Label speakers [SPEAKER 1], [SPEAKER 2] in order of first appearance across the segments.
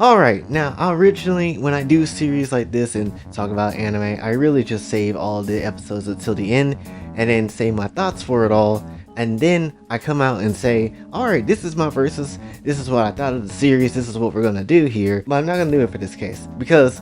[SPEAKER 1] Alright, now originally when I do series like this and talk about anime, I really just save all the episodes until the end and then say my thoughts for it all. And then I come out and say, alright, this is my versus, this is what I thought of the series, this is what we're gonna do here. But I'm not gonna do it for this case because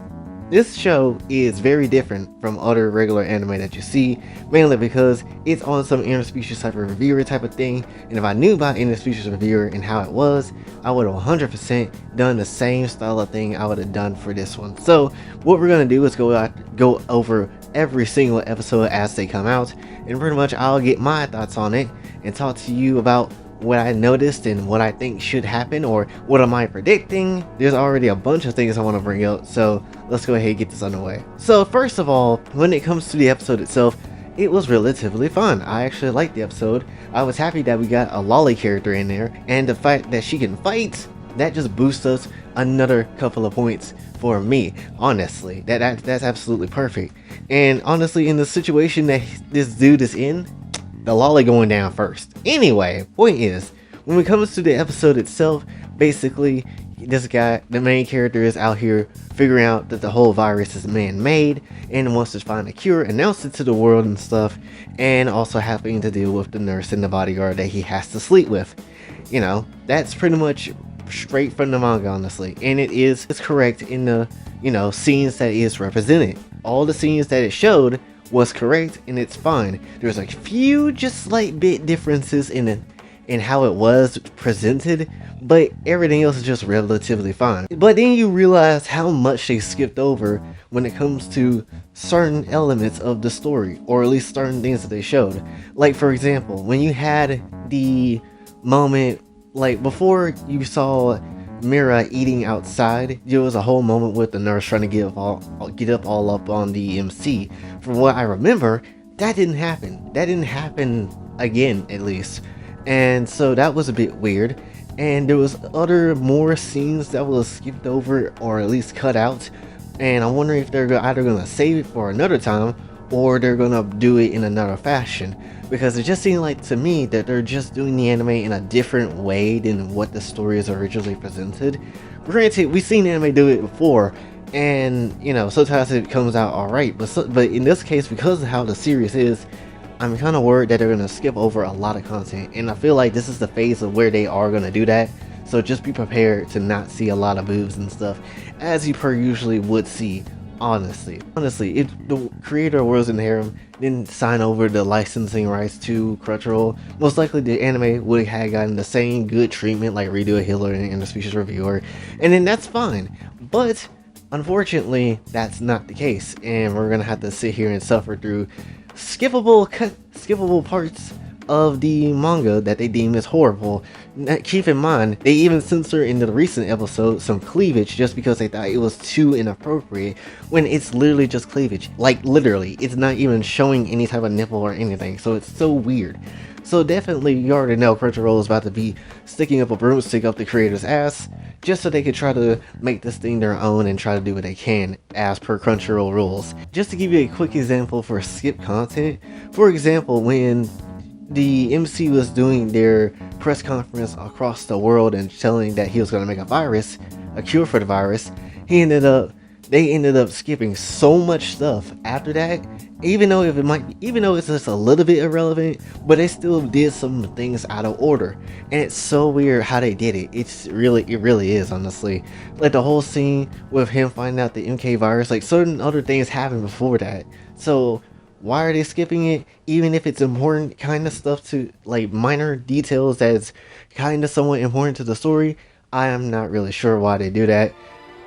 [SPEAKER 1] this show is very different from other regular anime that you see, mainly because it's on some interspecies type of reviewer type of thing, and if I knew about interspecies reviewer and how it was, I would have 100% done the same style of thing I would have done for this one. So what we're going to do is go over every single episode as they come out, and pretty much I'll get my thoughts on it and talk to you about what I noticed and what I think should happen, or what am I predicting. There's already a bunch of things I want to bring out, so let's go ahead and get this underway. So first of all, when it comes to the episode itself, it was relatively fun. I actually liked the episode. I was happy that we got a lolly character in there, and the fact that she can fight, that just boosts us another couple of points for me. Honestly, that's absolutely perfect. And honestly, in the situation that this dude is in, the lolly going down first. Anyway, point is, when it comes to the episode itself, basically this guy, the main character, is out here figuring out that the whole virus is man-made and wants to find a cure, announce it to the world and stuff, and also having to deal with the nurse and the bodyguard that he has to sleep with. You know, that's pretty much straight from the manga, honestly, and it's correct in the, you know, scenes that is represented. All the scenes that it showed was correct, and it's fine. There's a few just slight bit differences in how it was presented, but everything else is just relatively fine. But then you realize how much they skipped over when it comes to certain elements of the story, or at least certain things that they showed. Like, for example, when you had the moment, like before you saw Mira eating outside, there was a whole moment with the nurse trying to get up all up on the MC. From what I remember, that didn't happen. That didn't happen again, at least. And so that was a bit weird. And there was more scenes that was skipped over, or at least cut out. And I'm wondering if they're either gonna save it for another time, or they're gonna do it in another fashion, because it just seemed like to me that they're just doing the anime in a different way than what the story is originally presented. Granted, we've seen anime do it before, and you know, sometimes it comes out alright, but in this case, because of how the series is, I'm kind of worried that they're gonna skip over a lot of content, and I feel like this is the phase of where they are gonna do that. So just be prepared to not see a lot of boobs and stuff, as you per usually would see. Honestly, if the creator of Worlds in the Harem didn't sign over the licensing rights to Crunchyroll, most likely the anime would have gotten the same good treatment like Redo a Healer and Interspecies Reviewer, and then that's fine. But unfortunately, that's not the case, and we're gonna have to sit here and suffer through skippable parts of the manga that they deem as horrible. Now, keep in mind, they even censor in the recent episode some cleavage just because they thought it was too inappropriate, when it's literally just cleavage. Like, literally, it's not even showing any type of nipple or anything, so it's so weird. So definitely, you already know Crunchyroll is about to be sticking up a broomstick up the creator's ass, just so they could try to make this thing their own and try to do what they can as per Crunchyroll rules. Just to give you a quick example for skip content, for example, when the MC was doing their press conference across the world and telling that he was going to make a cure for the virus, they ended up skipping so much stuff after that, even though it's just a little bit irrelevant, but they still did some things out of order, and it's so weird how they did it. It really is, honestly. Like the whole scene with him finding out the MK virus, like certain other things happened before that, so why are they skipping it, even if it's important kind of stuff, to like minor details that's kind of somewhat important to the story? I am not really sure why they do that.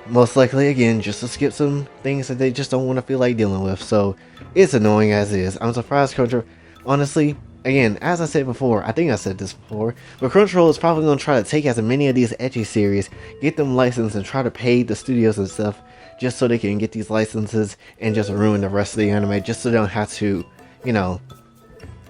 [SPEAKER 1] Most likely, again, just to skip some things that they just don't want to feel like dealing with. So it's annoying as is. I'm surprised Crunchyroll, honestly, again, as I said before, I think I said this before, but Crunchyroll is probably going to try to take as many of these Ecchi series, get them licensed, and try to pay the studios and stuff, just so they can get these licenses and just ruin the rest of the anime, just so they don't have to, you know,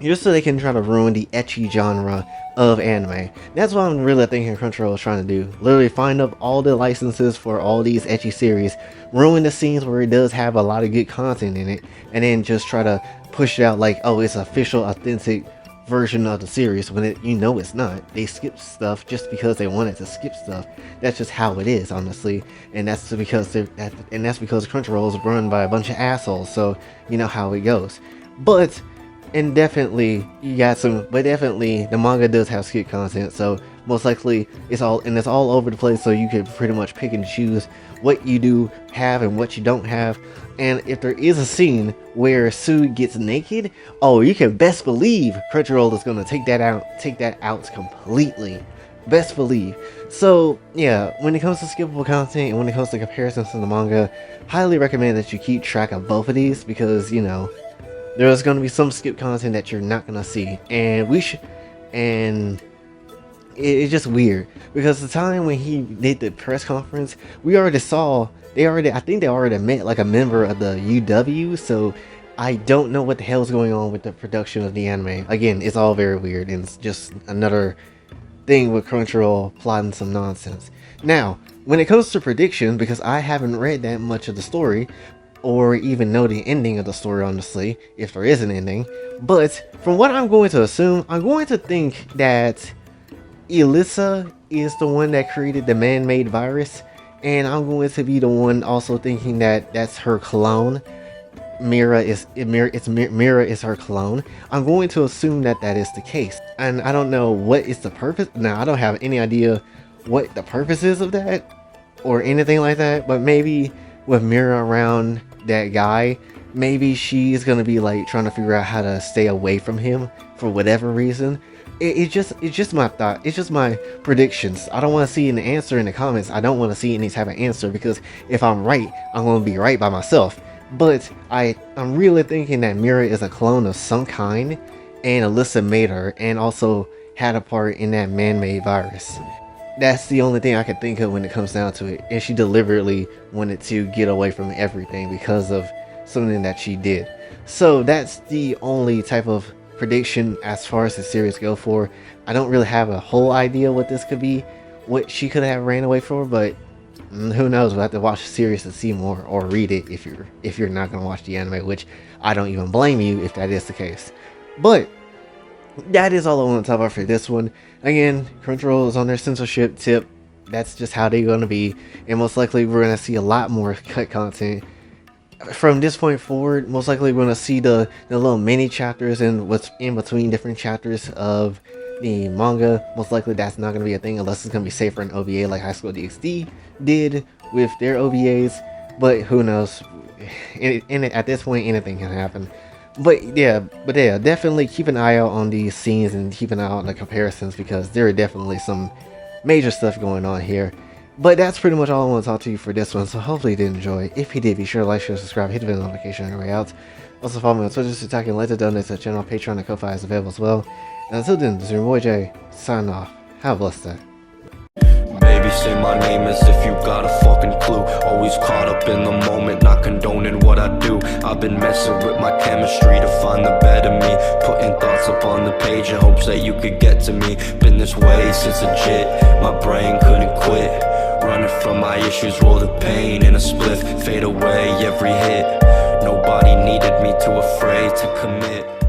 [SPEAKER 1] just so they can try to ruin the ecchi genre of anime. That's what I'm really thinking Crunchyroll is trying to do. Literally find up all the licenses for all these ecchi series, ruin the scenes where it does have a lot of good content in it, and then just try to push it out like, oh, it's official, authentic version of the series when it's not. They skip stuff just because they wanted to skip stuff. That's just how it is, honestly, and that's because Crunchyroll is run by a bunch of assholes. So you know how it goes. But definitely the manga does have skip content, so most likely it's all over the place, so you can pretty much pick and choose what you do have and what you don't have. And if there is a scene where Sue gets naked, oh, you can best believe Crunchyroll is gonna take that out completely. Best believe. So yeah, when it comes to skippable content and when it comes to comparisons to the manga, highly recommend that you keep track of both of these, because there's going to be some skip content that you're not going to see, and it's just weird, because the time when he did the press conference, I think they already met like a member of the UW, so I don't know what the hell's going on with the production of the anime. Again, it's all very weird, and it's just another thing with Crunchyroll plotting some nonsense. Now, when it comes to prediction, because I haven't read that much of the story, or even know the ending of the story, honestly, if there is an ending. But from what I'm going to assume, I'm going to think that Elisa is the one that created the man-made virus, and I'm going to be the one also thinking that that's her clone. Mira is her clone. I'm going to assume that is the case, and I don't know what is the purpose. Now, I don't have any idea what the purpose is of that or anything like that, but maybe with Mira around that guy, maybe she's gonna be like trying to figure out how to stay away from him for whatever reason. It's just my thought. It's just my predictions. I don't want to see an answer in the comments. I don't want to see any type of answer, because if I'm right, I'm gonna be right by myself. But I'm really thinking that Mira is a clone of some kind, and Alyssa made her, and also had a part in that man-made virus. That's the only thing I can think of when it comes down to it. And she deliberately wanted to get away from everything because of something that she did. So that's the only type of prediction as far as the series go for. I don't really have a whole idea what this could be, what she could have ran away for, but who knows? We'll have to watch the series to see more, or read it if you're not going to watch the anime, which I don't even blame you if that is the case. But that is all I want to talk about for this one. Again, Crunchyroll is on their censorship tip. That's just how they're going to be. And most likely we're going to see a lot more cut content. From this point forward, most likely we're going to see the little mini chapters and what's in between different chapters of the manga. Most likely that's not going to be a thing unless it's going to be safer in OVA like High School DxD did with their OVAs. But who knows? At this point, anything can happen. But yeah, definitely keep an eye out on these scenes and keep an eye out on the comparisons, because there are definitely some major stuff going on here. But that's pretty much all I want to talk to you for this one, so hopefully you did enjoy. If you did, be sure to like, share, subscribe, hit the bell notification on your way out. Also follow me on Twitter to talk and let the donate to the channel. Patreon and Ko-Fi is available as well. And until then, this is your boy Jay, signing off. Have a blessed day.
[SPEAKER 2] Baby, say my name as if you got a fucking clue. Always caught up in the moment, not condoning what I do. I've been messing with my chemistry to find the better me, putting thoughts up on the page in hopes that you could get to me. Been this way since legit, my brain couldn't quit. Running from my issues, roll the pain in a spliff, fade away every hit. Nobody needed me, too afraid to commit.